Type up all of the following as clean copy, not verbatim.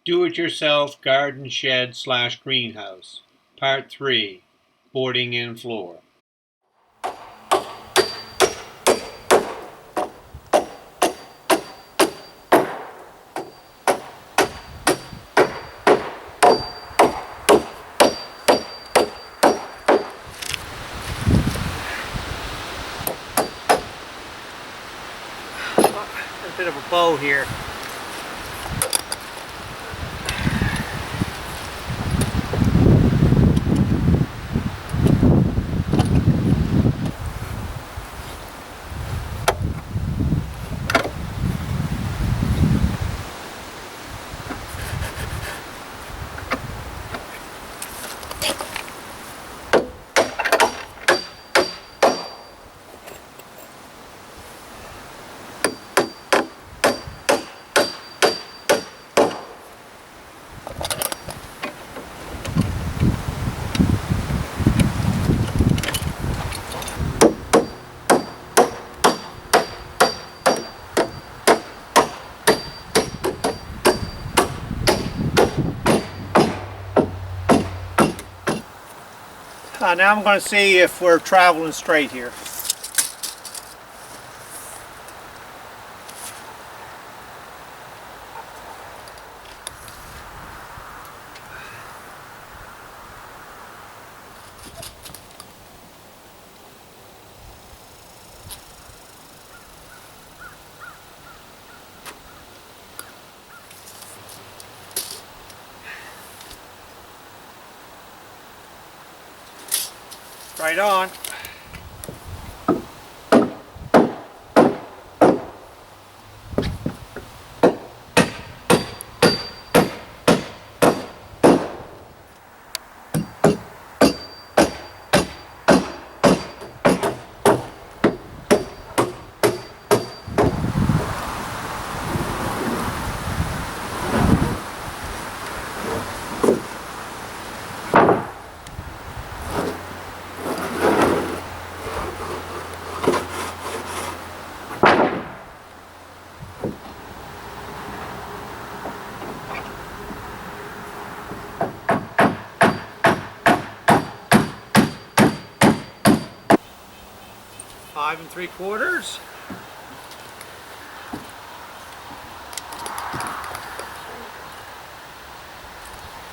Do-it-yourself garden shed / greenhouse. Part 3. Boarding in floor. A bit of a bow here. Now I'm going to see if we're traveling straight here. Right on. Five and 3/4.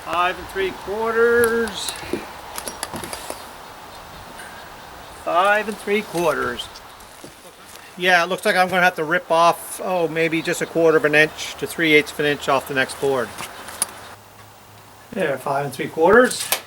Five and 3/4. 5 3/4. Yeah, it looks like I'm going to have to rip off, maybe just 1/4 inch to 3/8 of an inch off the next board. There, 5 3/4.